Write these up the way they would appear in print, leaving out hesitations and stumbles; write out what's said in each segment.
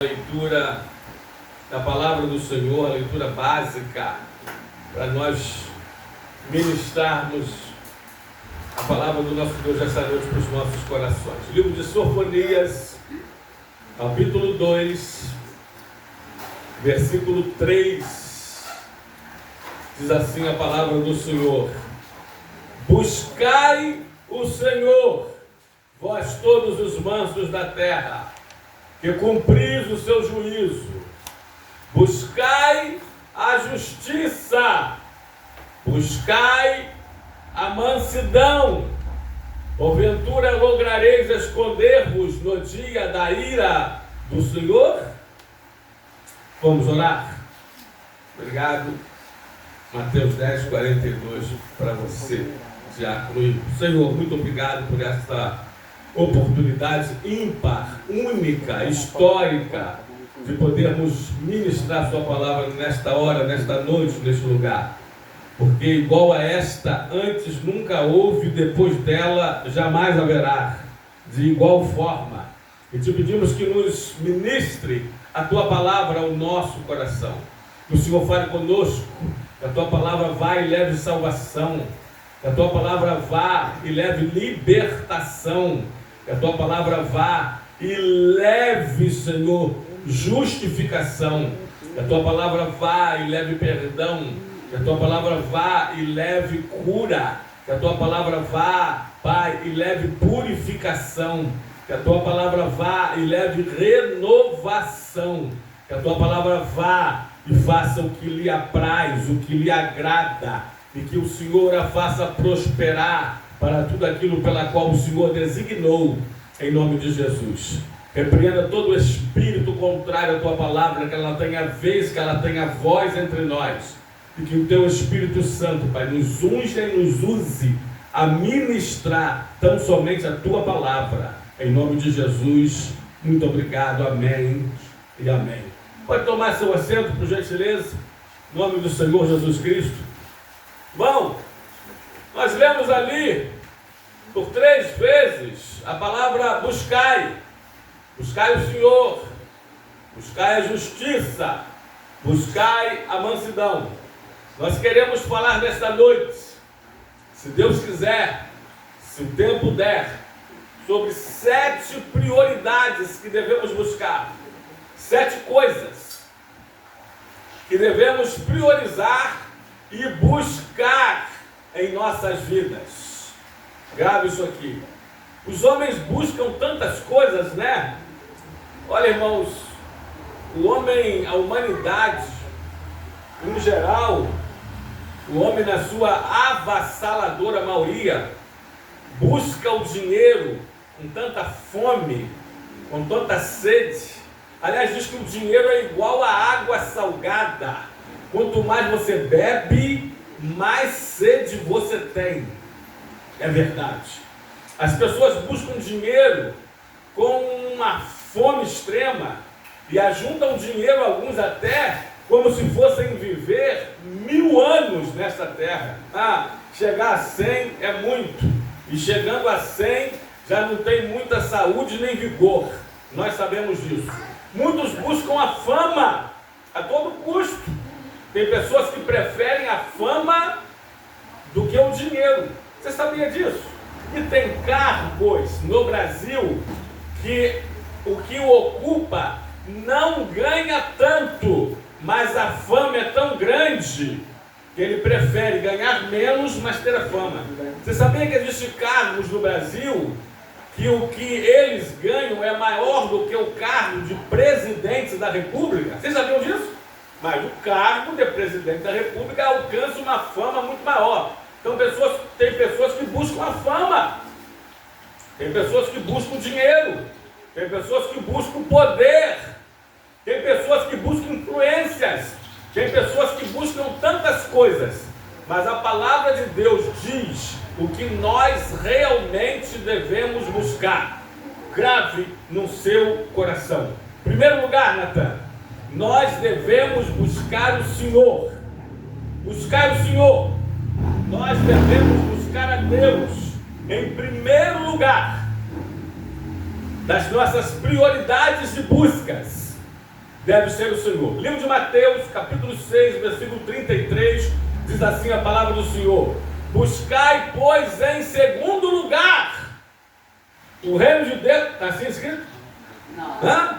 Leitura da palavra do Senhor, a leitura básica para nós ministrarmos a palavra do nosso Deus esta noite para os nossos corações. Livro de Sofonias, capítulo 2, versículo 3, diz assim a palavra do Senhor: buscai o Senhor, vós todos os mansos da terra, que cumpris o seu juízo. Buscai a justiça, buscai a mansidão, porventura lograreis esconder-vos no dia da ira do Senhor? Vamos orar? Obrigado. Mateus 10, 42 para você, diácono. Senhor, muito obrigado por esta oportunidade ímpar, única, histórica, de podermos ministrar sua palavra nesta hora, nesta noite, neste lugar. Porque igual a esta, antes nunca houve, depois dela jamais haverá, de igual forma. E te pedimos que nos ministre a tua palavra ao nosso coração. Que o Senhor fale conosco, que a tua palavra vá e leve salvação, que a tua palavra vá e leve libertação, que a tua palavra vá e leve, Senhor, justificação, que a tua palavra vá e leve perdão, que a tua palavra vá e leve cura, que a tua palavra vá, Pai, e leve purificação, que a tua palavra vá e leve renovação, que a tua palavra vá e faça o que lhe apraz, o que lhe agrada, e que o Senhor a faça prosperar para tudo aquilo pela qual o Senhor designou, em nome de Jesus. Repreenda todo o espírito contrário à tua palavra, que ela tenha vez, que ela tenha voz entre nós, e que o teu Espírito Santo, Pai, nos unja e nos use a ministrar tão somente a tua palavra, em nome de Jesus. Muito obrigado, amém e amém. Pode tomar seu assento, por gentileza, em nome do Senhor Jesus Cristo. Bom, nós lemos ali, por 3 vezes, a palavra buscai. Buscai o Senhor, buscai a justiça, buscai a mansidão. Nós queremos falar nesta noite, se Deus quiser, se o tempo der, sobre 7 prioridades que devemos buscar. 7 coisas que devemos priorizar e buscar em nossas vidas. Grave isso aqui. Os homens buscam tantas coisas, né? Olha, irmãos, o homem, a humanidade, em geral, o homem na sua avassaladora maioria, busca o dinheiro com tanta fome, com tanta sede. Aliás, diz que o dinheiro é igual a água salgada. Quanto mais você bebe, mais sede você tem. É verdade. As pessoas buscam dinheiro com uma fome extrema e ajuntam dinheiro, alguns até, como se fossem viver 1000 anos nesta terra. Chegar a 100 é muito. E chegando a 100 já não tem muita saúde nem vigor. Nós sabemos disso. Muitos buscam a fama a todo custo. Tem pessoas que preferem a fama do que o dinheiro. Você sabia disso? E tem cargos no Brasil que o que o ocupa não ganha tanto, mas a fama é tão grande que ele prefere ganhar menos, mas ter a fama. Você sabia que existem cargos no Brasil que o que eles ganham é maior do que o cargo de presidente da República? Vocês sabiam disso? Mas o cargo de presidente da República alcança uma fama muito maior. Então tem pessoas que buscam a fama, tem pessoas que buscam dinheiro, tem pessoas que buscam poder, tem pessoas que buscam influências, tem pessoas que buscam tantas coisas. Mas a palavra de Deus diz o que nós realmente devemos buscar. Grave no seu coração. Em primeiro lugar, Natan, nós devemos buscar o Senhor. Buscar o Senhor. Nós devemos buscar a Deus em primeiro lugar. das nossas prioridades de buscas. deve ser o Senhor. Livro de Mateus, capítulo 6, versículo 33, diz assim a palavra do Senhor: buscai, pois, em segundo lugar o reino de Deus. Está assim escrito? Não. Hã?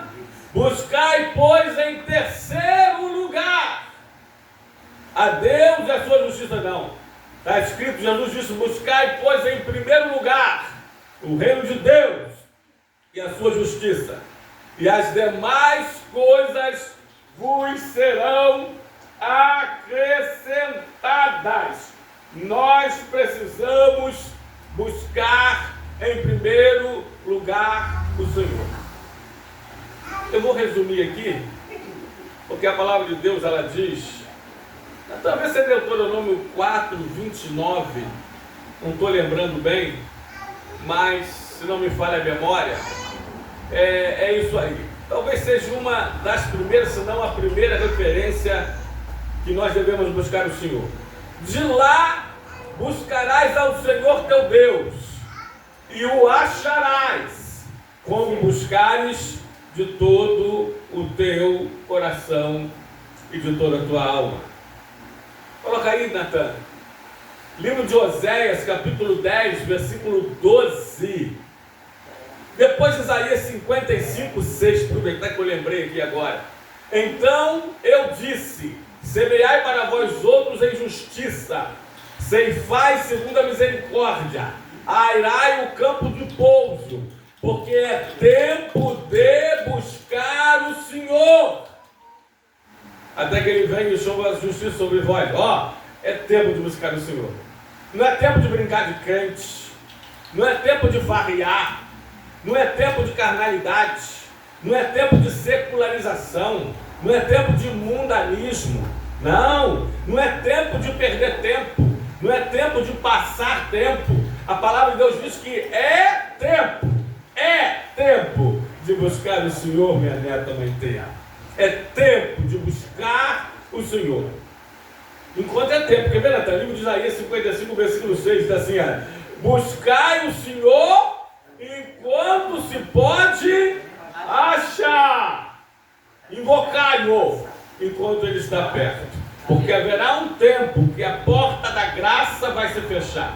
Buscai, pois, em terceiro lugar a Deus e a sua justiça. Não. Está escrito, Jesus disse: buscai, pois, em primeiro lugar o reino de Deus e a sua justiça, e as demais coisas vos serão acrescentadas. Nós precisamos buscar em primeiro lugar o Senhor. Eu vou resumir aqui, porque a palavra de Deus, ela diz, talvez seja Deuteronômio 4, 29, não estou lembrando bem, mas se não me falha a memória, é isso aí. Talvez seja uma das primeiras, se não a primeira referência que nós devemos buscar o Senhor. De lá buscarás ao Senhor teu Deus, e o acharás, como buscares de todo o teu coração e de toda a tua alma. Coloca aí, Natan. Livro de Oséias, capítulo 10, versículo 12. Depois de Isaías 55, 6, aproveitar que eu lembrei aqui agora. Então eu disse: semeai para vós outros em justiça, ceifai segundo a misericórdia, airai o campo de pouso, porque é tempo de buscar o Senhor, até que ele venha e chova a justiça sobre vós. É tempo de buscar o Senhor. Não é tempo de brincar de crente, não é tempo de farrear, não é tempo de carnalidade, não é tempo de secularização, não é tempo de mundanismo, não é tempo de perder tempo, não é tempo de passar tempo. A palavra de Deus diz que é tempo de buscar o Senhor, minha neta mãe Teia. É tempo de buscar o Senhor. Enquanto é tempo, quer ver, Natan? Livro de Isaías 55, versículo 6, diz assim: buscai o Senhor enquanto se pode achar, invocai-o enquanto ele está perto, porque haverá um tempo que a porta da graça vai se fechar.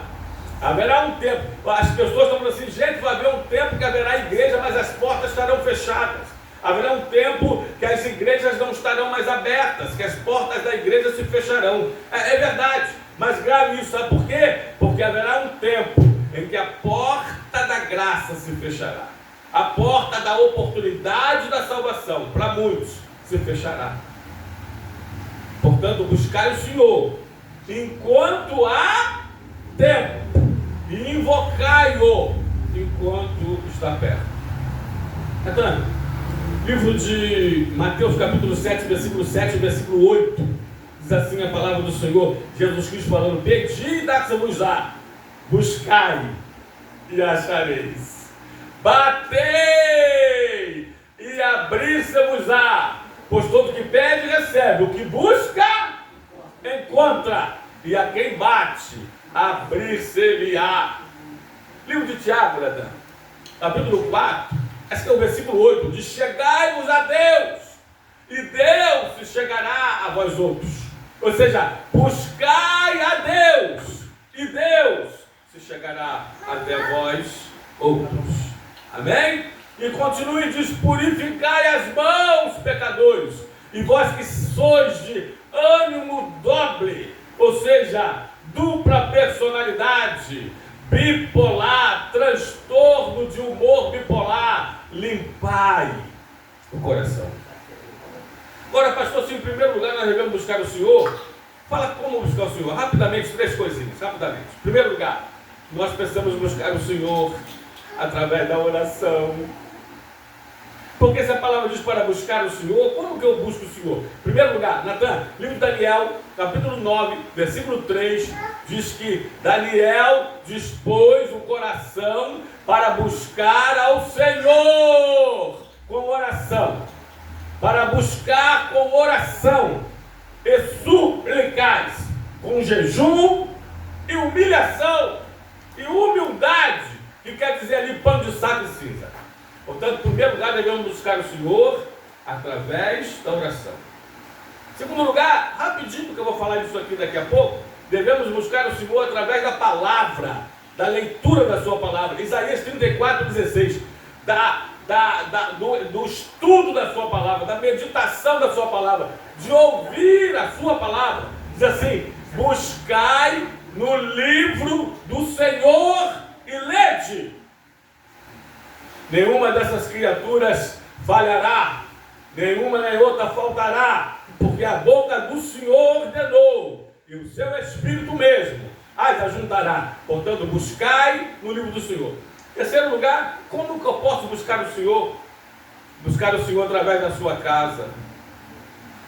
Haverá um tempo, as pessoas estão falando assim: gente, vai haver um tempo que haverá igreja, mas as portas estarão fechadas. Haverá um tempo que as igrejas não estarão mais abertas, que as portas da igreja se fecharão. É verdade, mas grave isso, sabe por quê? Porque haverá um tempo em que a porta da graça se fechará. A porta da oportunidade da salvação, para muitos, se fechará. Portanto, buscar o Senhor enquanto há tempo, e invocai-o enquanto está perto. Então, livro de Mateus, capítulo 7, versículo 7 e versículo 8, diz assim a palavra do Senhor, Jesus Cristo falando: pedi e dar-se-vos-á, buscai e achareis, batei e abrir-se-vos-á, pois todo que pede recebe, o que busca encontra, e a quem bate abrir-se-lhe-á. Livro de Tiago, Natan, capítulo 4, esse é o versículo 8, diz: chegai-vos a Deus, e Deus se chegará a vós outros. Ou seja, buscai a Deus, e Deus se chegará até vós outros. Amém? E continue e diz: purificai as mãos, pecadores, e vós que sois de ânimo dobre, ou seja, dupla personalidade, bipolar, transtorno de humor bipolar, limpai o coração. Agora, pastor, se em primeiro lugar nós devemos buscar o Senhor, fala como buscar o Senhor. Rapidamente, 3 coisinhas, rapidamente. Em primeiro lugar, nós precisamos buscar o Senhor através da oração. Porque se a palavra diz para buscar o Senhor, como que eu busco o Senhor? Em primeiro lugar, Natan, livro de Daniel, capítulo 9, versículo 3, diz que Daniel dispôs o coração para buscar ao Senhor com oração. Para buscar com oração e suplicais, com jejum e humilhação e humildade, que quer dizer ali pano de saco e cinza. Portanto, em primeiro lugar, devemos buscar o Senhor através da oração. Segundo lugar, rapidinho, porque eu vou falar disso aqui daqui a pouco, devemos buscar o Senhor através da palavra, da leitura da sua palavra. Isaías 34:16, do estudo da sua palavra, da meditação da sua palavra, de ouvir a sua palavra. Diz assim: buscai no livro do Senhor e lede. Nenhuma dessas criaturas falhará, nenhuma nem outra faltará, porque a boca do Senhor ordenou, e o seu Espírito mesmo as ajuntará. Portanto, buscai no livro do Senhor. Terceiro lugar, como que eu posso buscar o Senhor? Buscar o Senhor através da sua casa.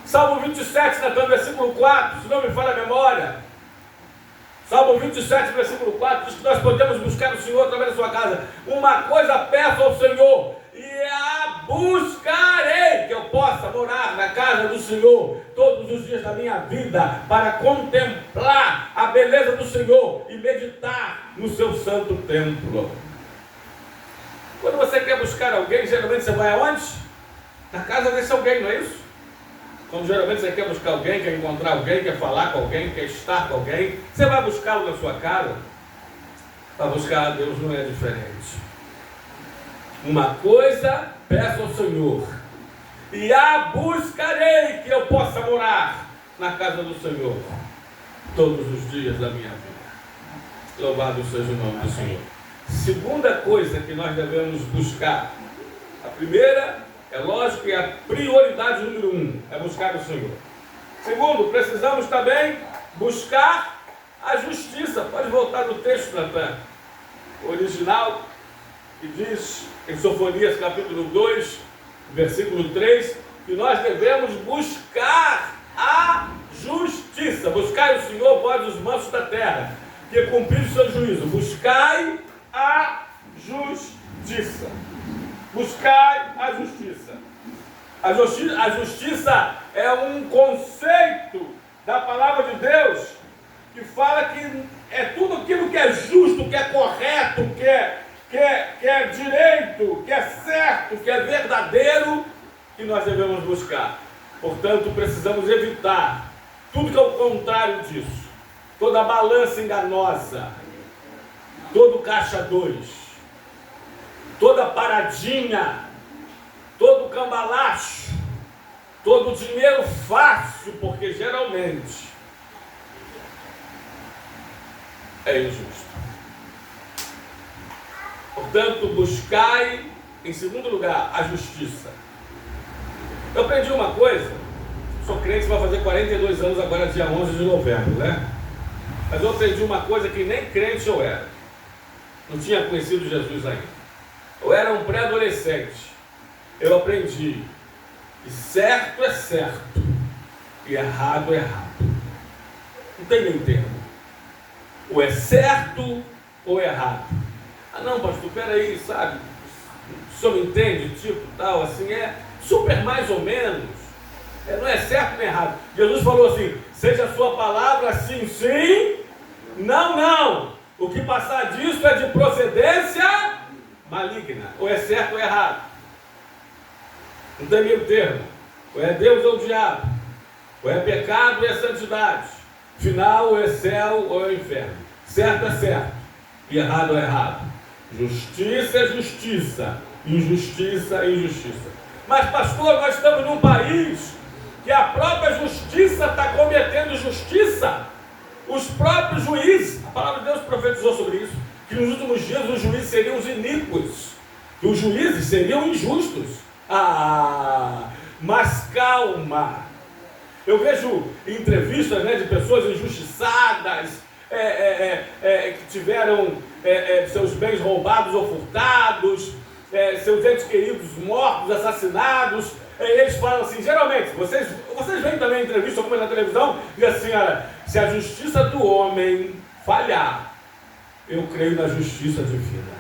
Salmo 27, versículo 4, se não me falha a memória. Salmo 27, versículo 4, diz que nós podemos buscar o Senhor através da sua casa. Uma coisa peço ao Senhor, e a buscarei, que eu possa morar na casa do Senhor todos os dias da minha vida, para contemplar a beleza do Senhor e meditar no seu santo templo. Quando você quer buscar alguém, geralmente você vai aonde? Na casa desse alguém, não é isso? Quando geralmente você quer buscar alguém, quer encontrar alguém, quer falar com alguém, quer estar com alguém, você vai buscá-lo na sua casa. Para buscar a Deus não é diferente. Uma coisa peço ao Senhor, e a buscarei, que eu possa morar na casa do Senhor todos os dias da minha vida. Louvado seja o nome do Senhor. Segunda coisa que nós devemos buscar. A primeira, é lógico que a prioridade número 1 é buscar o Senhor. Segundo, precisamos também buscar a justiça. Pode voltar no texto, Natan, original, que diz em Sofonias capítulo 2, versículo 3, que nós devemos buscar a justiça. Buscai o Senhor, vós os mansos da terra, que cumprir o seu juízo. Buscai a justiça. Buscai a justiça. A justiça é um conceito da palavra de Deus que fala que é tudo aquilo que é justo, que é correto, que é direito, que é certo, que é verdadeiro, que nós devemos buscar. Portanto, precisamos evitar tudo que é o contrário disso. Toda balança enganosa, todo caixa 2, toda paradinha, todo cambalacho, todo dinheiro fácil, porque geralmente é injusto. Portanto, buscai, em segundo lugar, a justiça. Eu aprendi uma coisa, sou crente, vai fazer 42 anos agora, dia 11 de novembro, né? Mas eu aprendi uma coisa que nem crente eu era. Não tinha conhecido Jesus ainda. Eu era um pré-adolescente. Eu aprendi que certo é certo e errado é errado. Não tem meio termo. Ou é certo ou é errado. Ah não, pastor, peraí, sabe? O senhor me entende? Tipo, tal, assim, é super mais ou menos. Não é certo nem errado. Jesus falou assim: seja a sua palavra sim, sim, não, não. O que passar disso é de procedência maligna. Ou é certo ou é errado. Não tem meio termo. Ou é Deus ou o diabo. Ou é pecado ou é santidade. Final ou é céu ou é inferno. Certo é certo e errado é errado. Justiça é justiça. Injustiça é injustiça. Mas pastor, nós estamos num país que a própria justiça está cometendo injustiça. Os próprios juízes, a palavra de Deus profetizou sobre isso, que nos últimos dias os juízes seriam os iníquos, que os juízes seriam injustos. Mas calma. Eu vejo entrevistas, né, de pessoas injustiçadas, que tiveram seus bens roubados ou furtados, seus entes queridos mortos, assassinados. Eles falam assim, geralmente, vocês veem também entrevista alguma na televisão, e assim, olha, se a justiça do homem falhar, eu creio na justiça divina.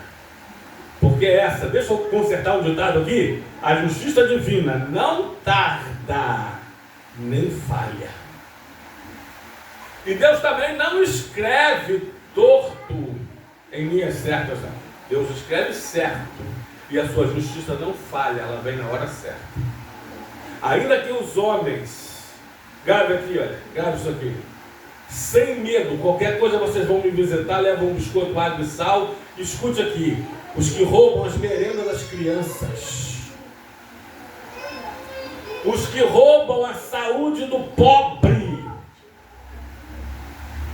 Porque deixa eu consertar um ditado aqui, a justiça divina não tarda, nem falha. E Deus também não escreve torto em linhas certas, não. Deus escreve certo, e a sua justiça não falha, ela vem na hora certa. Ainda que os homens, grave aqui, olha, grave isso aqui, sem medo, qualquer coisa vocês vão me visitar, levam um biscoito, água e sal. Escute aqui, os que roubam as merendas das crianças, os que roubam a saúde do pobre,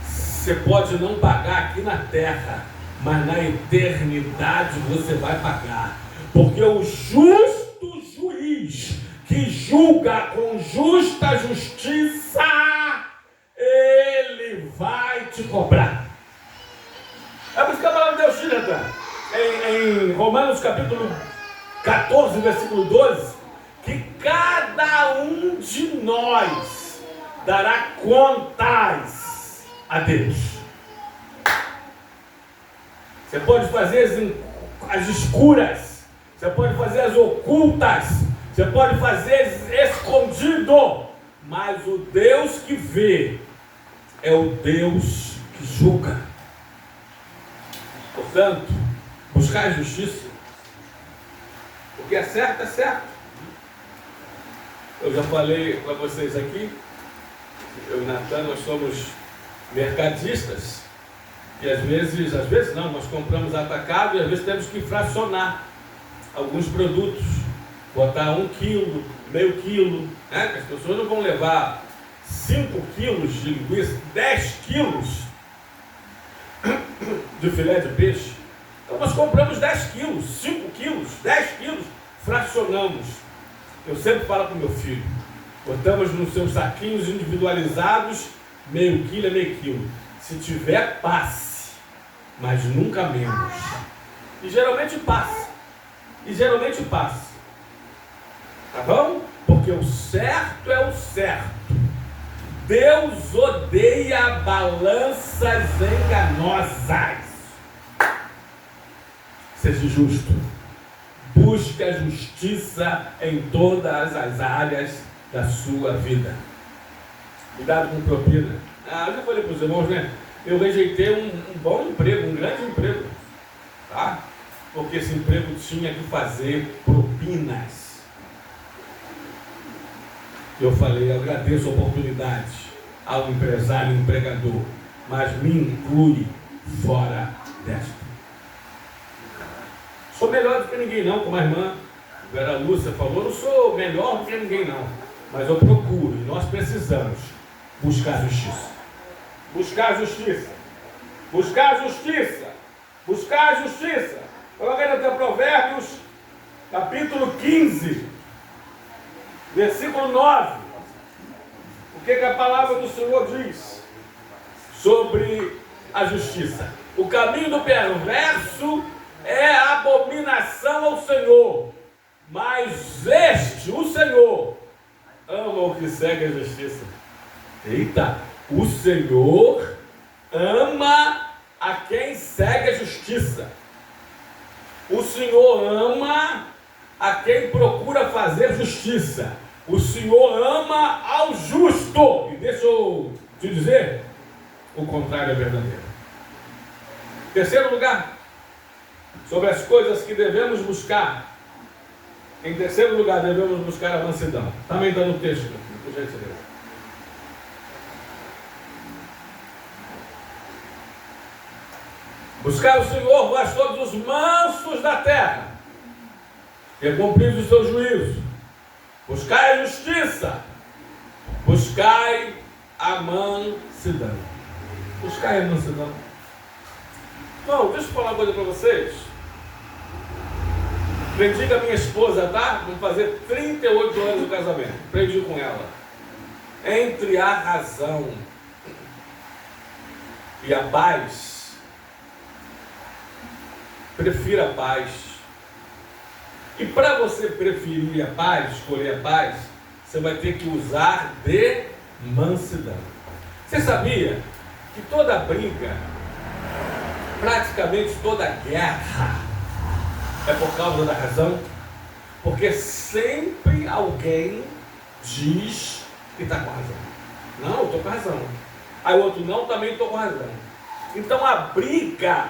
você pode não pagar aqui na terra, mas na eternidade você vai pagar, porque o justo juiz que julga com justa justiça, ele vai te cobrar. É por isso que a palavra de Deus diz, em Romanos capítulo 14, versículo 12, que cada um de nós dará contas a Deus. Você pode fazer as escuras, você pode fazer as ocultas, você pode fazer escondido, mas o Deus que vê é o Deus que julga. Portanto, buscar a justiça, o que é certo é certo. Eu já falei para vocês aqui, eu e Natan, nós somos mercadistas, e às vezes não, nós compramos atacado e às vezes temos que fracionar alguns produtos, botar 1 quilo, meio quilo, né? As pessoas não vão levar 5 quilos de linguiça, 10 quilos de filé de peixe. Então nós compramos 10 quilos, 5 quilos, 10 quilos, fracionamos. Eu sempre falo para o meu filho, botamos nos seus saquinhos individualizados, meio quilo é meio quilo. Se tiver, passe, mas nunca menos. E geralmente passa. Tá bom? Porque o certo é o certo. Deus odeia balanças enganosas. Seja justo. Busque a justiça em todas as áreas da sua vida. Cuidado com propina. Eu já falei para os irmãos, né? Eu rejeitei um bom emprego, um grande emprego. Tá? Porque esse emprego tinha que fazer propinas. Eu falei, eu agradeço a oportunidade ao empresário e empregador, mas me inclui fora desta. Sou melhor do que ninguém não, como a irmã Vera Lúcia falou, não sou melhor do que ninguém não, mas eu procuro, e nós precisamos buscar justiça. Buscar justiça. Buscar justiça. Buscar justiça. Coloca aí no teu Provérbios, capítulo 15, versículo 9. O que a palavra do Senhor diz sobre a justiça? O caminho do perverso é abominação ao Senhor, mas o Senhor, ama o que segue a justiça. Eita, o Senhor ama a quem segue a justiça. O Senhor ama a quem procura fazer justiça. O Senhor ama ao justo. E deixa eu te dizer, o contrário é verdadeiro. Terceiro lugar, sobre as coisas que devemos buscar. Em terceiro lugar, devemos buscar a mansidão. Também está no texto, por gentileza. Buscar o Senhor, vós todos os mansos da terra, e cumprir o seu juízo. Buscai a justiça. Buscai a mansidão. Buscai a mansidão. Bom, deixa eu falar uma coisa para vocês. Aprendi com a minha esposa, tá? Vamos fazer 38 anos de casamento. Aprendi com ela. Entre a razão e a paz, prefira a paz. E para você preferir a paz, escolher a paz, você vai ter que usar de mansidão. Você sabia que toda briga, praticamente toda guerra, é por causa da razão? Porque sempre alguém diz que está com razão. Não, eu estou com razão. Aí o outro, não, também estou com razão. Então a briga,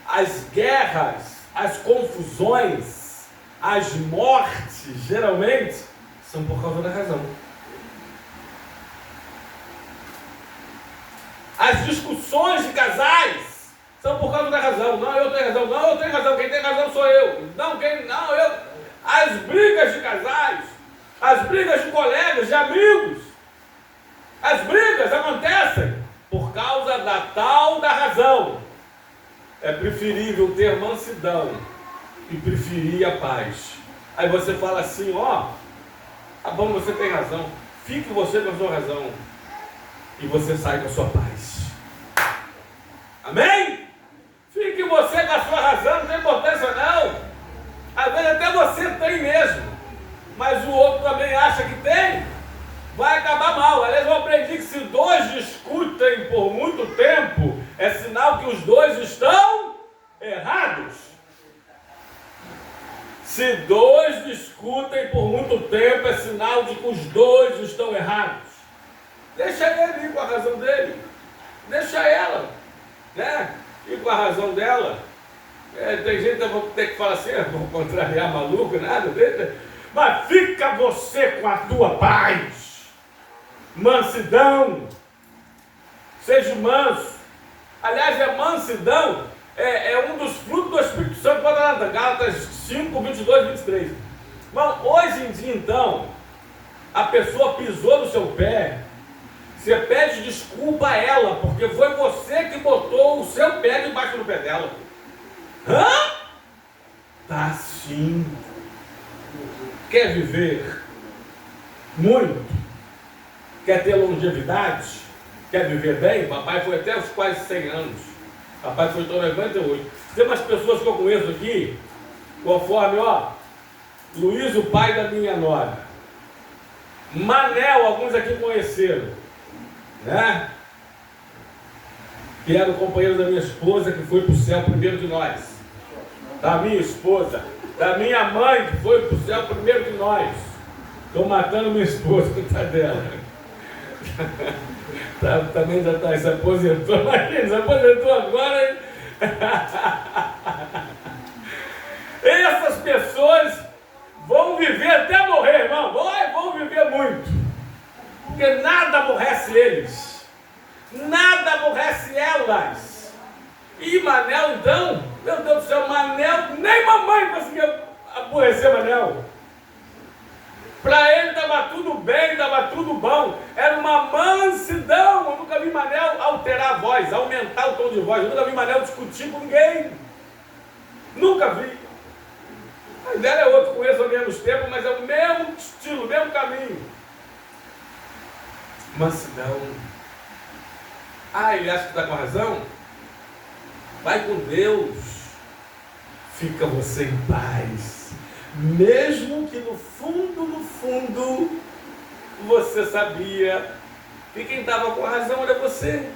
as guerras, as confusões, as mortes, geralmente, são por causa da razão. As discussões de casais são por causa da razão. Não, eu tenho razão. Não, eu tenho razão. Quem tem razão sou eu. Não, eu. As brigas de casais, as brigas de colegas, de amigos, as brigas acontecem por causa da tal da razão. É preferível ter mansidão e preferir a paz. Aí você fala assim, tá bom, você tem razão. Fique você com a sua razão. E você sai com a sua paz. Amém? Fique você com a sua razão, não tem importância não. Às vezes até você tem mesmo. Mas o outro também acha que tem. Vai acabar mal. Aliás, eu aprendi que se dois discutem por muito tempo, é sinal que os dois estão errados. Se dois discutem por muito tempo, é sinal de que os dois estão errados. Deixa ele ir com a razão dele. Deixa ela, né? Ir com a razão dela. Tem gente que vou ter que falar assim, vou contrariar maluco, nada. Mas fica você com a tua paz. Mansidão. Seja manso. Aliás, a mansidão é um dos frutos do Espírito Santo. Gálatas 5, 22 e 23. Mas hoje em dia, então, a pessoa pisou no seu pé. Você pede desculpa a ela, porque foi você que botou o seu pé debaixo do pé dela. Tá assim. Quer viver muito? Quer ter longevidade? Quer viver bem? Papai foi até os quase 100 anos. Papai foi até 98. Tem umas pessoas que eu conheço aqui, conforme, Luiz, o pai da minha nora. Manel, alguns aqui conheceram, né? Que era o companheiro da minha esposa, que foi para o céu primeiro de nós. Da minha esposa. Da minha mãe, que foi para o céu primeiro de nós. Estou matando minha esposa, coitada dela. Também já se aposentou, mas se aposentou agora. Essas pessoas vão viver até morrer, irmão. Vão viver muito. Porque nada aborrece eles. Nada aborrece elas. E Manel, então, meu Deus do céu, Manel, nem mamãe conseguia aborrecer Manel. Para ele estava tudo bem, estava tudo bom. Era uma mansidão. Eu nunca vi Manel alterar a voz, aumentar o tom de voz. Eu nunca vi Manel discutir com ninguém. Nunca vi. A dela é outro, conheço há menos tempo, mas é o mesmo estilo, o mesmo caminho. Mansidão. Ele acha que está com razão? Vai com Deus. Fica você em paz. Mesmo que no fundo, você sabia que quem estava com a razão era você.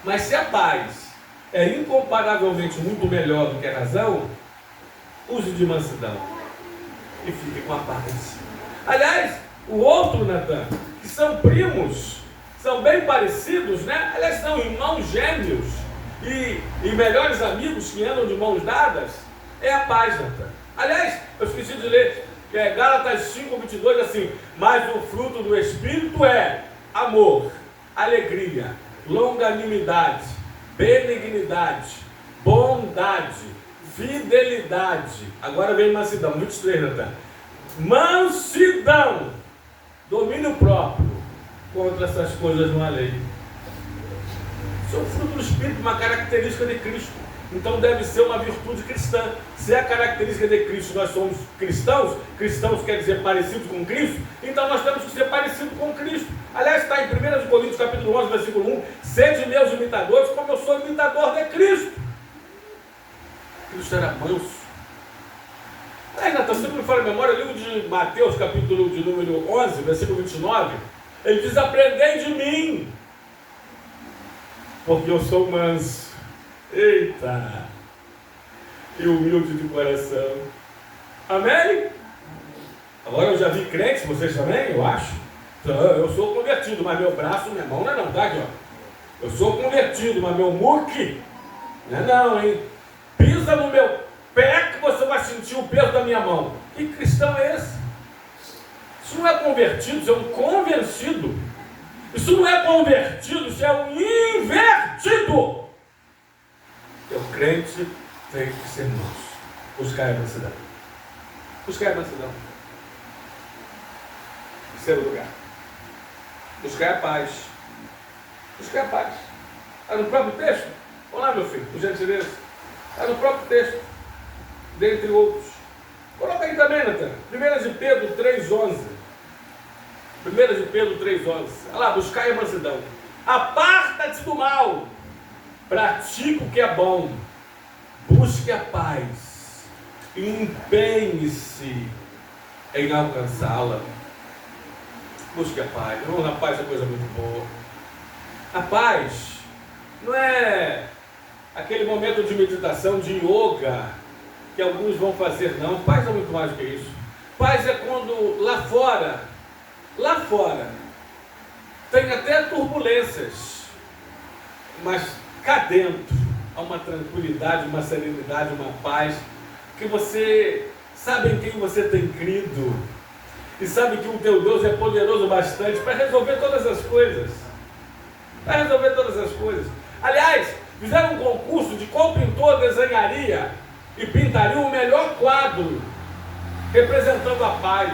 Mas se a paz é incomparavelmente muito melhor do que a razão, use de mansidão e fique com a paz. Aliás, o outro, Natan, que são primos, são bem parecidos, né? Aliás, são irmãos gêmeos e melhores amigos que andam de mãos dadas, é a paz, Natan. Aliás, eu esqueci de ler, Gálatas 5, 22, assim, mas o fruto do Espírito é amor, alegria, longanimidade, benignidade, bondade, fidelidade. Agora vem mansidão, 23, Natan. Mansidão, domínio próprio. Contra essas coisas não há lei. Isso é o fruto do Espírito, uma característica de Cristo. Então deve ser uma virtude cristã. Se é a característica de Cristo, nós somos cristãos, cristãos quer dizer parecidos com Cristo, então nós temos que ser parecidos com Cristo. Aliás, está em 1 Coríntios capítulo 11, versículo 1, sede meus imitadores, como eu sou imitador de Cristo. Cristo era manso. Natan, se não me fala a memória, o livro de Mateus, capítulo de número 11, versículo 29, ele diz, aprendei de mim, porque eu sou manso. Eita! E humilde de coração. Amém? Agora eu já vi crentes, vocês também, eu acho. Eu sou convertido, mas meu braço, minha mão não é não, tá aqui, ó. Eu sou convertido, mas meu muque não é não, hein? Pisa no meu pé que você vai sentir o peso da minha mão. Que cristão é esse? Isso não é convertido, isso é um convencido. Isso não é convertido, isso é um invertido. O crente tem que ser manso. Buscar a mansidão. Buscar a mansidão. Terceiro lugar. Buscar a paz. Buscar a paz. Está no próprio texto? Vamos lá, meu filho, por gentileza. Está no próprio texto. Dentre outros. Coloca aí também, Natan. 1 de Pedro 3,11. 1 de Pedro 3,11. Olha lá, buscai a mansidão. Aparta-te do mal. Pratique o que é bom. Busque a paz. Empenhe-se em alcançá-la. Busque a paz. Irmão, a paz é coisa muito boa. A paz não é aquele momento de meditação, de yoga, que alguns vão fazer, não. Paz é muito mais do que isso. Paz é quando lá fora, tem até turbulências, mas cá dentro há uma tranquilidade, uma serenidade, uma paz, que você sabe em quem você tem crido, e sabe que o teu Deus é poderoso bastante para resolver todas as coisas. Para resolver todas as coisas. Aliás, fizeram um concurso de qual pintor desenharia e pintaria o melhor quadro representando a paz.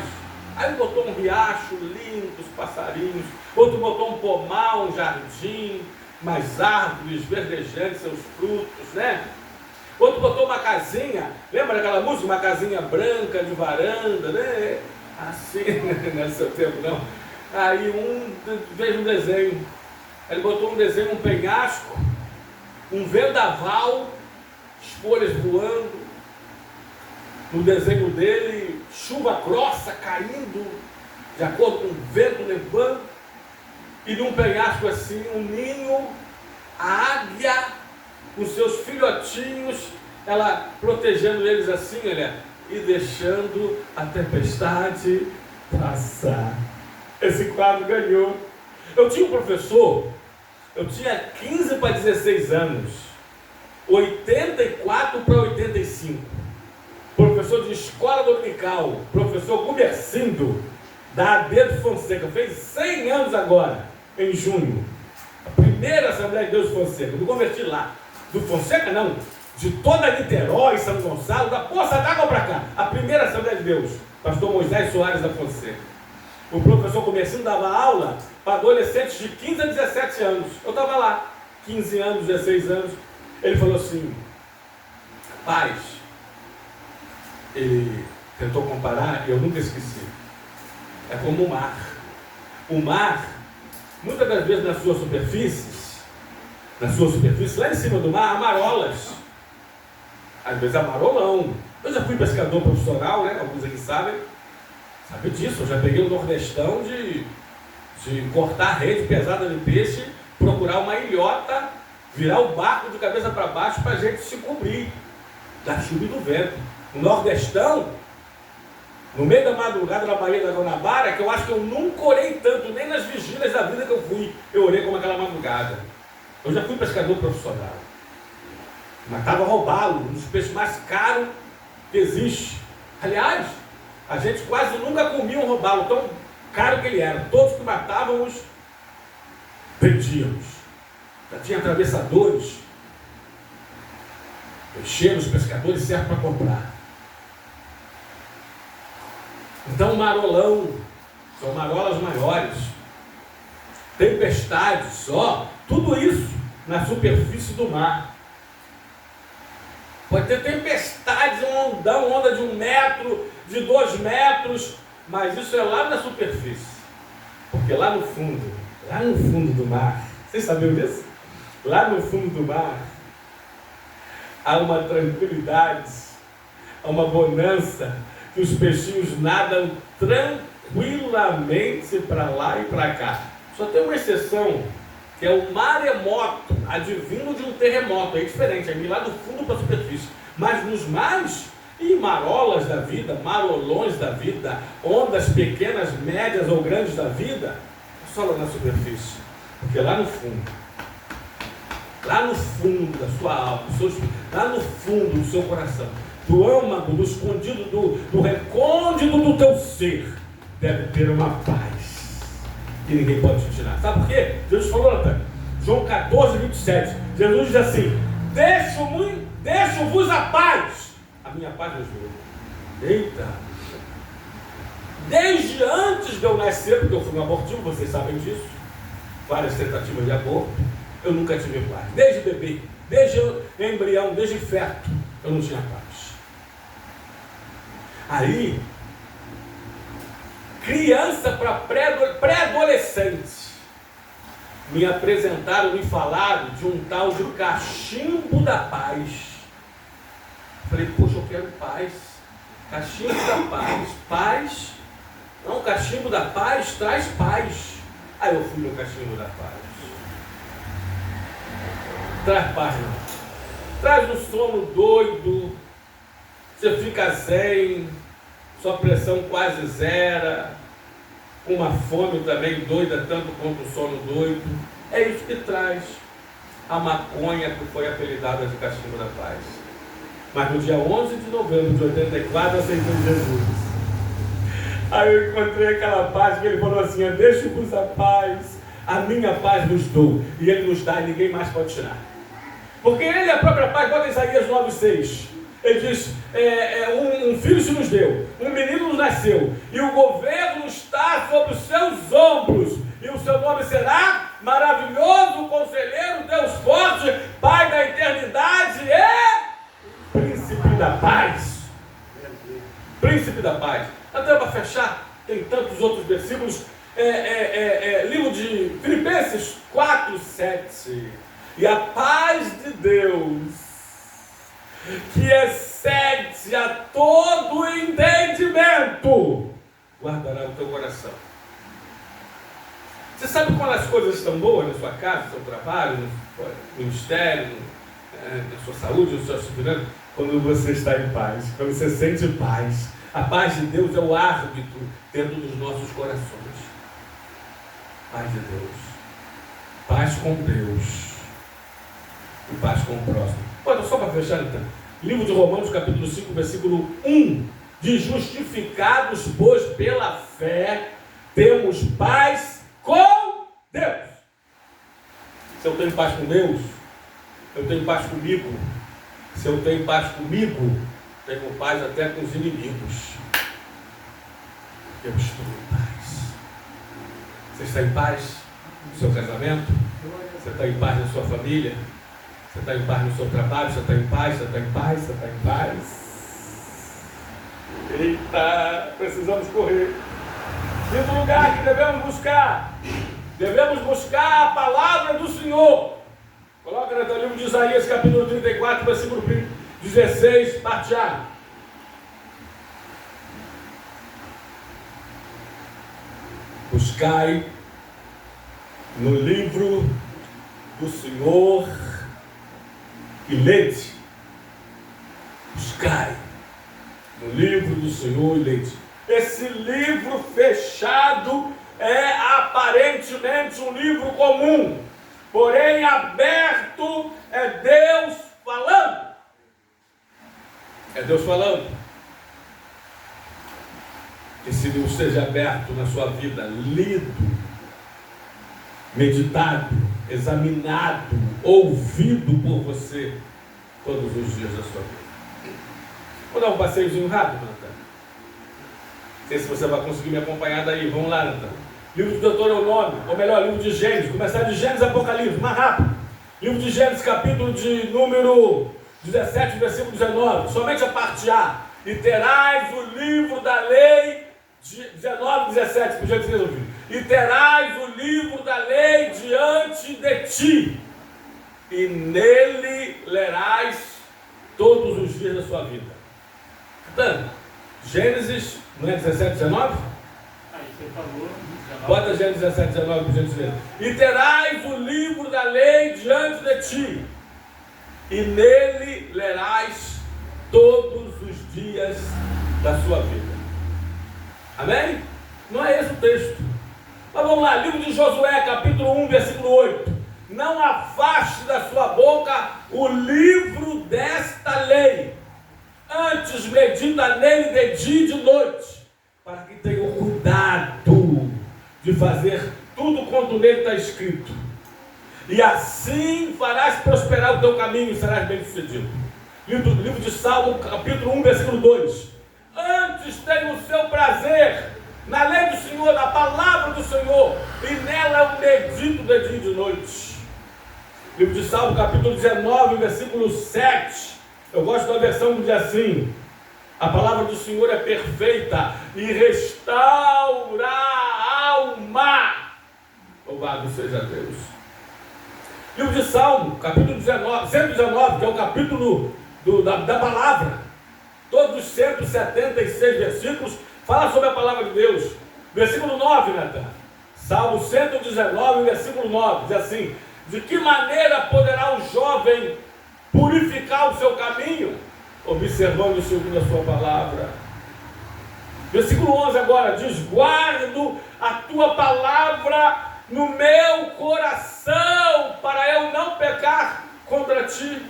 Aí botou um riacho lindo, os passarinhos, outro botou um pomar, um jardim, mais árvores verdejantes, seus frutos, né? Outro botou uma casinha, lembra daquela música? Uma casinha branca de varanda, né? Assim, não é seu tempo não. Aí fez um desenho. Ele botou um desenho, um penhasco, um vendaval, as folhas voando. No desenho dele, chuva grossa caindo, de acordo com o vento levando. E num penhasco assim, um ninho, a águia, com seus filhotinhos, ela protegendo eles assim, olha, e deixando a tempestade passar. Esse quadro ganhou. Eu tinha um professor, eu tinha 15 para 16 anos, 84 para 85, professor de escola dominical, professor Gumercindo, da AD do Fonseca, fez 100 anos agora, em junho, a primeira Assembleia de Deus do Fonseca, eu me converti lá, do Fonseca não, de toda Niterói, São Gonçalo, da Poça d'Água para cá, a primeira Assembleia de Deus, pastor Moisés Soares da Fonseca. O professor Gumercindo dava aula para adolescentes de 15 a 17 anos. Eu estava lá, 15 anos, 16 anos. Ele falou assim, rapaz, ele tentou comparar, e eu nunca esqueci. É como o mar. O mar, muitas das vezes nas suas superfícies, lá em cima do mar, há marolas. Às vezes há marolão. Eu já fui pescador profissional, né? Alguns aqui sabem. Sabe disso, eu já peguei o nordestão de cortar a rede pesada de peixe, procurar uma ilhota, virar o barco de cabeça para baixo para a gente se cobrir da chuva e do vento. O nordestão, no meio da madrugada na Baía da Guanabara, que eu acho que eu nunca orei tanto, nem nas vigílias da vida que eu fui, eu orei como aquela madrugada. Eu já fui pescador profissional, mas estava roubalo, um dos peixes mais caros que existe. Aliás, a gente quase nunca comia um robalo, tão caro que ele era. Todos que matávamos, vendíamos. Já tinha atravessadores, peixeiros, pescadores, certo para comprar. Então, marolão, são marolas maiores, tempestades, tudo isso na superfície do mar. Pode ter tempestades, uma onda de 1 metro, de 2 metros, mas isso é lá na superfície. Porque lá no fundo do mar, vocês sabiam disso? Lá no fundo do mar, há uma tranquilidade, há uma bonança, que os peixinhos nadam tranquilamente para lá e para cá. Só tem uma exceção, que é o maremoto, advindo de um terremoto. É diferente, é ir lá do fundo para a superfície. Mas nos mares e marolas da vida, marolões da vida, ondas pequenas, médias ou grandes da vida, é só lá na superfície. Porque lá no fundo da sua alma, lá no fundo do seu coração, do âmago, do escondido, do recôndito do teu ser, deve ter uma paz que ninguém pode te tirar. Sabe por quê? Jesus falou, Natan, João 14, 27. Jesus diz assim: deixo-vos a paz. A minha paz vos dou. Eita! Desde antes de eu nascer, porque eu fui um abortivo, vocês sabem disso, várias tentativas de aborto, eu nunca tive paz. Desde bebê, desde embrião, desde feto, eu não tinha paz. Aí, criança para pré-adolescente, me apresentaram, me falaram de um tal de cachimbo da paz. Falei, poxa, eu quero paz. Cachimbo da paz. Paz? Não, cachimbo da paz traz paz. Aí eu fui no cachimbo da paz. Traz paz não. Traz um sono doido, você fica zen, sua pressão quase zera, com uma fome também doida, tanto quanto o sono doido. É isso que traz a maconha que foi apelidada de cachimbo da paz. Mas no dia 11 de novembro de 84 eu aceitei Jesus. Aí eu encontrei aquela paz que ele falou assim: deixo-vos a paz, a minha paz vos dou. E ele nos dá e ninguém mais pode tirar. Porque ele, a própria paz, bota em Isaías 9,6. Ele diz, um filho se nos deu, um menino nos nasceu, e o governo está sobre os seus ombros, e o seu nome será Maravilhoso, Conselheiro, Deus Forte, Pai da Eternidade e Príncipe da Paz. Príncipe da Paz. Até para fechar, tem tantos outros versículos, livro de Filipenses 4:7. E a paz de Deus, que excede a todo entendimento, guardará o teu coração. Você sabe quando as coisas estão boas na sua casa, no seu trabalho, no ministério, na sua saúde, no seu segurança? Quando você está em paz, quando você sente paz. A paz de Deus é o árbitro dentro dos nossos corações. Paz de Deus. Paz com Deus. E paz com o próximo. Olha, só para fechar então. Livro de Romanos, capítulo 5, versículo 1. De justificados, pois, pela fé, temos paz com Deus. Se eu tenho paz com Deus, eu tenho paz comigo. Se eu tenho paz comigo, tenho paz até com os inimigos. Eu estou em paz. Você está em paz no seu casamento? Você está em paz na sua família? Você está em paz no seu trabalho? Você está em paz? Você está em paz? Você está em paz? Eita, precisamos correr. Quinto lugar que devemos buscar. Devemos buscar a palavra do Senhor. Coloca no livro de Isaías, capítulo 34, versículo 16, parte A. Buscai no livro do Senhor e lede. Buscai no livro do Senhor e lede. Esse livro fechado é aparentemente um livro comum, porém aberto é Deus falando. É Deus falando. Que esse livro seja aberto na sua vida, lido, meditado, examinado, ouvido por você todos os dias da sua vida. Vou dar um passeiozinho rápido, Natan. Não sei se você vai conseguir me acompanhar daí. Vamos lá, Natan. Livro de Deuteronômio, ou melhor, livro de Gênesis. Começar de Gênesis a Apocalipse, mais rápido. Livro de Gênesis, capítulo de número 17, versículo 19. Somente a parte A. E terás o livro da lei, 19, 17, por gentileza, ouvir. E terás o livro da lei diante de ti, e nele lerás todos os dias da sua vida. Portanto, Gênesis, não é 17, 19? Aí você falou. Bota Gênesis 17, 19, por gentileza. E terás o livro da lei diante de ti, e nele lerás todos os dias da sua vida. Amém? Não é esse o texto. Mas vamos lá, livro de Josué, capítulo 1, versículo 8. Não afaste da sua boca o livro desta lei. Antes medita nele de dia e de noite, para que tenham cuidado de fazer tudo quanto nele está escrito. E assim farás prosperar o teu caminho e serás bem-sucedido. Livro de Salmo, capítulo 1, versículo 2. Antes tenho o seu prazer na lei do Senhor, na palavra do Senhor, e nela eu medito de dia e de noite. Livro de Salmo, capítulo 19, versículo 7. Eu gosto da versão que diz assim: a palavra do Senhor é perfeita e restaura a alma. Louvado seja Deus. Livro de Salmo, capítulo 119, que é o capítulo da palavra. Todos os 176 versículos falam sobre a palavra de Deus. Versículo 9, Natan. Salmo 119, versículo 9, diz assim: de que maneira poderá o jovem purificar o seu caminho? Observando o segundo da sua palavra. Versículo 11 agora diz: guardo a tua palavra no meu coração, para eu não pecar contra ti.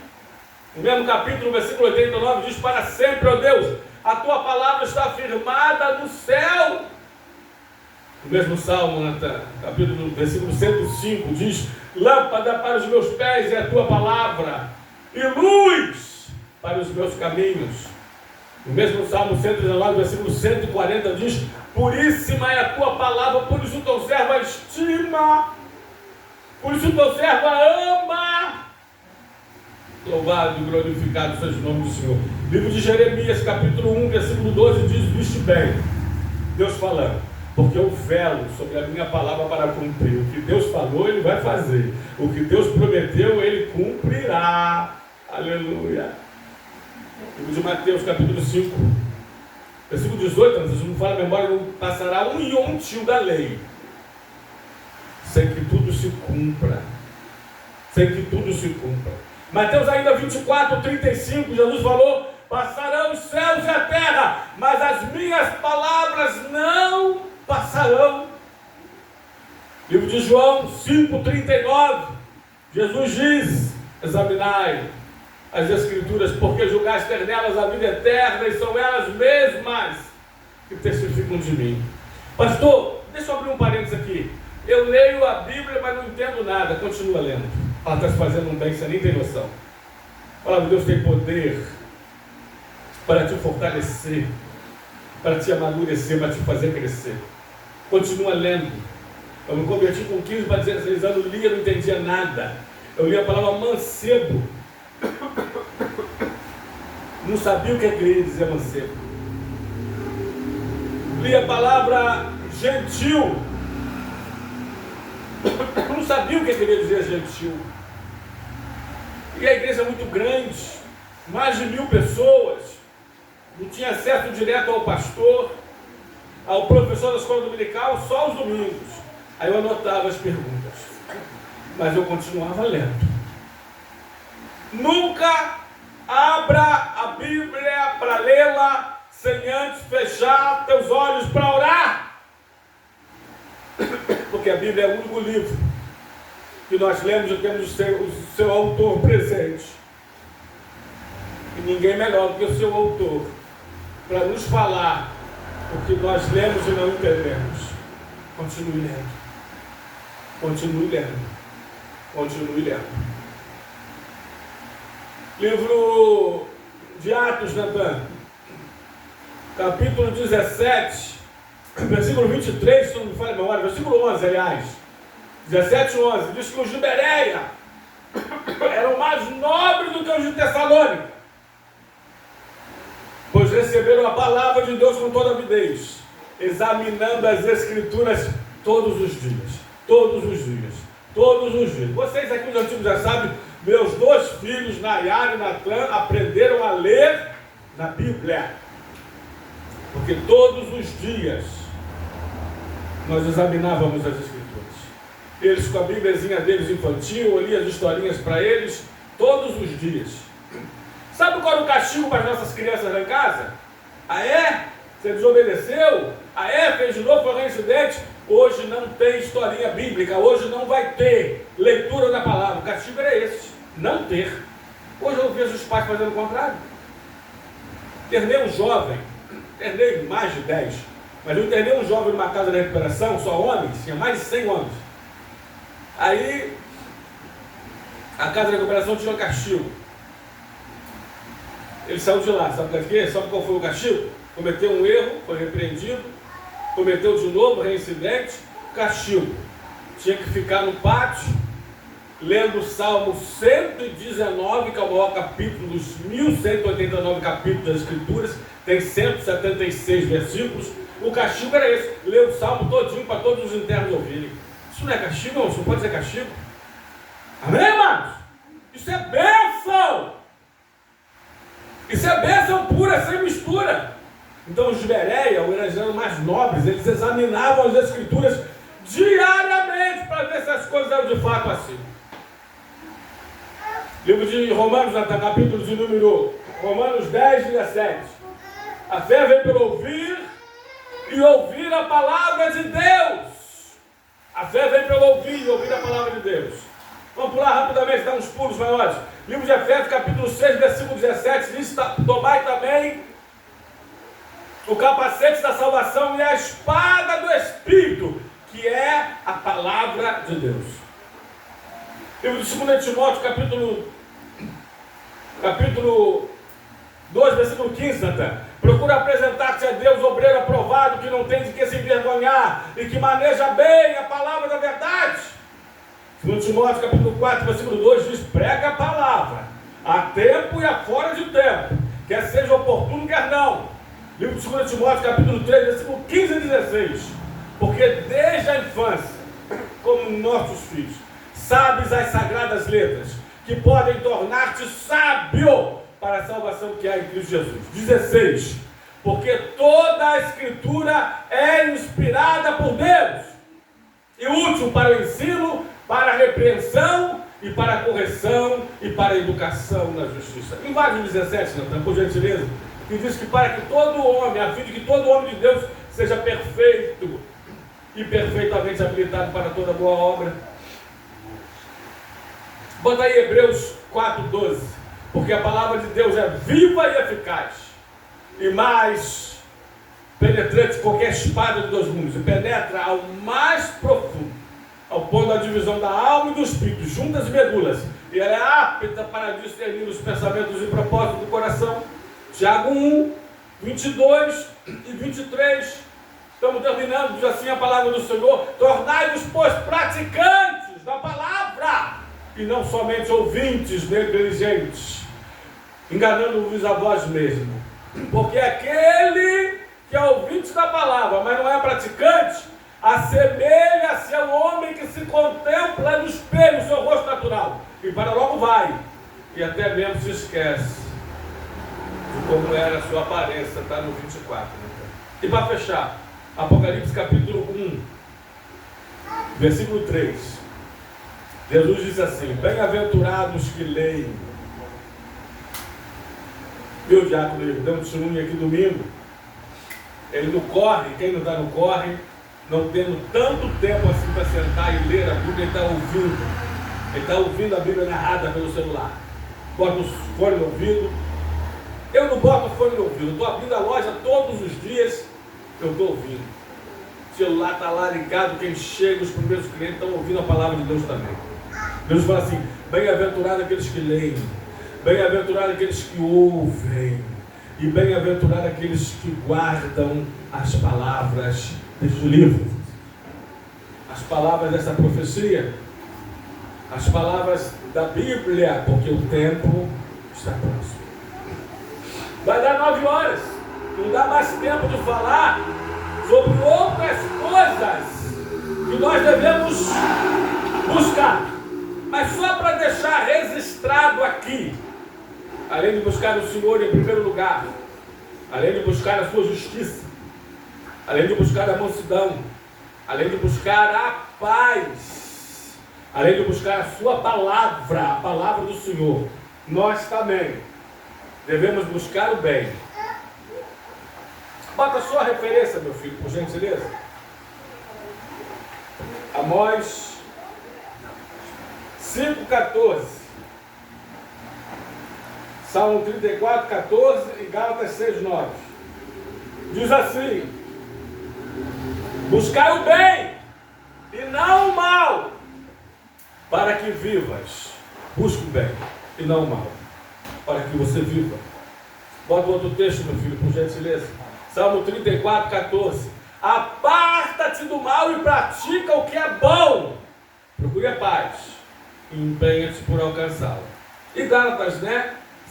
No mesmo capítulo, versículo 89, diz: para sempre, ó Deus, a tua palavra está firmada no céu. No mesmo Salmo, Natan, capítulo, versículo 105, diz: lâmpada para os meus pés é a tua palavra, e luz para os meus caminhos. No mesmo Salmo 119, versículo 140, diz: puríssima é a tua palavra, por isso o teu servo a estima, por isso o teu servo a ama. Louvado e glorificado seja o nome do Senhor. Livro de Jeremias, capítulo 1, versículo 12, diz: viste bem, Deus falando, porque eu velo sobre a minha palavra para cumprir. O que Deus falou, Ele vai fazer. O que Deus prometeu, Ele cumprirá. Aleluia. Livro de Mateus, capítulo 5, versículo 18, se não fala a memória, não passará um iontio da lei, sem que tudo se cumpra. Sem que tudo se cumpra. Mateus ainda 24, 35, Jesus falou: passarão os céus e a terra, mas as minhas palavras não passarão. Livro de João 5, 39, Jesus diz: examinai as Escrituras, porque julgaste ter nelas a vida eterna, e são elas mesmas que testificam de mim. Pastor, deixa eu abrir um parênteses aqui. Eu leio a Bíblia, mas não entendo nada. Continua lendo. Ela está se fazendo um bem, você nem tem noção. A palavra de Deus tem poder para te fortalecer, para te amadurecer, para te fazer crescer. Continua lendo. Eu me converti com 15 para 16 anos, lia, não entendia nada. Eu li a palavra mancebo. Não sabia o que queria dizer mancebo. Li a palavra gentil. Não sabia o que queria dizer gentil. E a igreja é muito grande, mais de 1000 pessoas. Não tinha acesso direto ao pastor, ao professor da escola dominical, só os domingos. Aí eu anotava as perguntas, mas eu continuava lendo. Nunca abra a Bíblia para lê-la sem antes fechar teus olhos para orar. Porque a Bíblia é o único livro que nós lemos e temos o seu autor presente. E ninguém melhor do que o seu autor para nos falar o que nós lemos e não entendemos. Continue lendo. Continue lendo. Continue lendo. Livro de Atos, Natan, capítulo 17, versículo 23, se não me falha a memória, versículo 11, aliás, 17 e 11, diz que os de Bereia eram mais nobres do que os de Tessalônica, pois receberam a palavra de Deus com toda avidez, examinando as Escrituras todos os dias, todos os dias, todos os dias. Vocês aqui nos antigos já sabem, meus 2 filhos, Nayara e Natan, aprenderam a ler na Bíblia, porque todos os dias nós examinávamos as Escrituras. Eles com a bíbliazinha deles infantil, eu lia as historinhas para eles todos os dias. Sabe qual era o castigo para as nossas crianças lá em casa? Ah é? Você desobedeceu? Ah é? Fez de novo, foi um incidente? Hoje não tem historinha bíblica, hoje não vai ter leitura da palavra. O castigo era esse, não ter. Hoje eu vejo os pais fazendo o contrário. Internei um jovem, internei mais de 10, Mas eu internei um jovem numa casa de recuperação, só homens, tinha mais de 100 homens. Aí, a casa de recuperação tinha um castigo. Ele saiu de lá, sabe por quê? Sabe qual foi o castigo? Cometeu um erro, foi repreendido, cometeu de novo, reincidente, castigo. Tinha que ficar no pátio, lendo o Salmo 119, que é o maior capítulo dos 1189 capítulos das Escrituras, tem 176 versículos. O castigo era esse, ler o Salmo todinho para todos os internos ouvirem. Isso não é castigo, não? Isso não pode ser castigo. Amém, irmãos? Isso é bênção! Isso é bênção pura, sem mistura. Então os Bereia, os eram mais nobres, eles examinavam as Escrituras diariamente para ver se as coisas eram de fato assim. Livro de Romanos, capítulo de número Romanos 10, 17. A fé vem pelo ouvir e ouvir a palavra de Deus. A fé vem pelo ouvir e ouvir a palavra de Deus. Vamos pular rapidamente, dar uns pulos maiores. Livro de Efésios, capítulo 6, versículo 17, diz: tomai também o capacete da salvação e a espada do Espírito, que é a palavra de Deus. Livro de 2 Timóteo, capítulo 2, versículo 15, Natan. Procura apresentar-te a Deus, obreiro aprovado, que não tem de que se envergonhar e que maneja bem a palavra da verdade. 2 Timóteo, capítulo 4, versículo 2, diz: prega a palavra, a tempo e a fora de tempo, quer seja oportuno, quer não. Livro de 2 Timóteo, capítulo 3, versículo 15 e 16. Porque desde a infância, como nossos filhos, sabes as sagradas letras, que podem tornar-te sábio para a salvação que há em Cristo Jesus. 16. Porque toda a Escritura é inspirada por Deus e útil para o ensino, para a repreensão e para a correção e para a educação na justiça. Em Vários 17, Natan, por gentileza, que diz que para que todo homem, a fim de que todo homem de Deus seja perfeito e perfeitamente habilitado para toda boa obra. Bota aí Hebreus 4:12. Porque a palavra de Deus é viva e eficaz, e mais penetrante que qualquer espada de 2 gumes, e penetra ao mais profundo, ao ponto da divisão da alma e do espírito, juntas e medulas, e ela é apta para discernir os pensamentos e propósitos do coração. Tiago 1, 22 e 23. Estamos terminando, diz assim a palavra do Senhor: tornai-vos, pois, praticantes da palavra, e não somente ouvintes negligentes, enganando-vos a vós mesmos. Porque aquele que é ouvinte da palavra, mas não é praticante, assemelha-se ao homem que se contempla no espelho, seu rosto natural, e para logo vai, e até mesmo se esquece de como era a sua aparência. Está no 24. E para fechar, Apocalipse capítulo 1, versículo 3. Jesus diz assim: bem-aventurados que leem. Meu diácono, ele deu um testemunho aqui domingo. Ele não corre, quem não está no corre, não tendo tanto tempo assim para sentar e ler a Bíblia, ele está ouvindo. Ele está ouvindo a Bíblia narrada pelo celular. Bota o fone no ouvido. Eu não boto o fone no ouvido. Estou abrindo a loja todos os dias, eu estou ouvindo. O celular está lá ligado, quem chega, os primeiros clientes estão ouvindo a palavra de Deus também. Deus fala assim: bem-aventurados aqueles que leem, bem-aventurados aqueles que ouvem, e bem-aventurados aqueles que guardam as palavras deste livro, as palavras dessa profecia, as palavras da Bíblia, porque o tempo está próximo. Vai dar 9 horas, não dá mais tempo de falar sobre outras coisas que nós devemos buscar. Mas só para deixar registrado aqui, além de buscar o Senhor em primeiro lugar, além de buscar a sua justiça, além de buscar a mansidão, além de buscar a paz, além de buscar a sua palavra, a palavra do Senhor, nós também devemos buscar o bem. Bota só a referência, meu filho, por gentileza. Amós 5,14, Salmo 34,14 e Gálatas 6,9. Diz assim: Buscai o bem e não o mal, para que vivas. Busque o bem e não o mal, para que você viva. Bota outro texto, meu filho, por gentileza. Salmo 34, 14. Aparta-te do mal e pratica o que é bom. Procure a paz e empenha-te por alcançá-la. E Gálatas,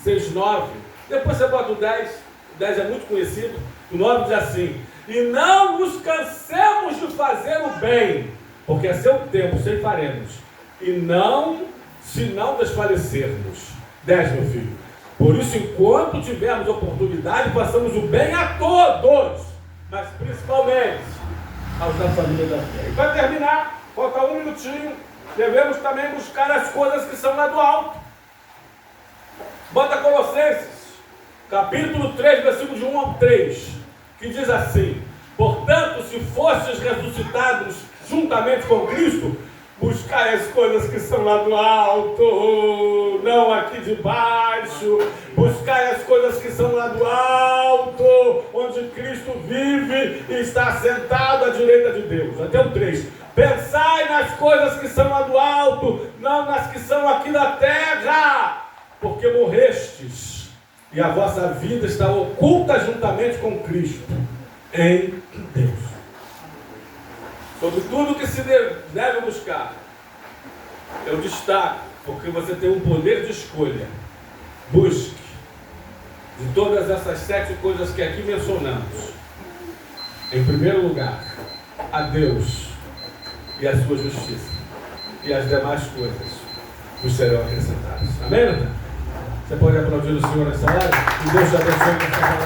6, 9. Depois você bota o 10. O 10 é muito conhecido. O 9 diz assim: e não nos cansemos de fazer o bem, porque a seu tempo ceifaremos, e não, se não desfalecermos. 10, meu filho. Por isso, enquanto tivermos oportunidade, façamos o bem a todos, mas principalmente aos da família da fé. E para terminar, falta um minutinho, devemos também buscar as coisas que são lá do alto. Bota Colossenses, capítulo 3, versículos de 1 ao 3, que diz assim: portanto, se fostes ressuscitados juntamente com Cristo, buscai as coisas que são lá do alto, não aqui de baixo. Buscai as coisas que são lá do alto, onde Cristo vive e está sentado à direita de Deus. Até o 3. Pensai nas coisas que são lá do alto, não nas que são aqui da terra, porque morrestes, e a vossa vida está oculta juntamente com Cristo em Deus. Sobre tudo que se deve buscar, eu destaco, porque você tem um poder de escolha. Busque, de todas essas 7 coisas que aqui mencionamos, em primeiro lugar, a Deus e a sua justiça, e as demais coisas vos serão acrescentadas. Amém, Nathan? Você pode aplaudir o Senhor nessa hora? Que Deus te abençoe com essa palavra.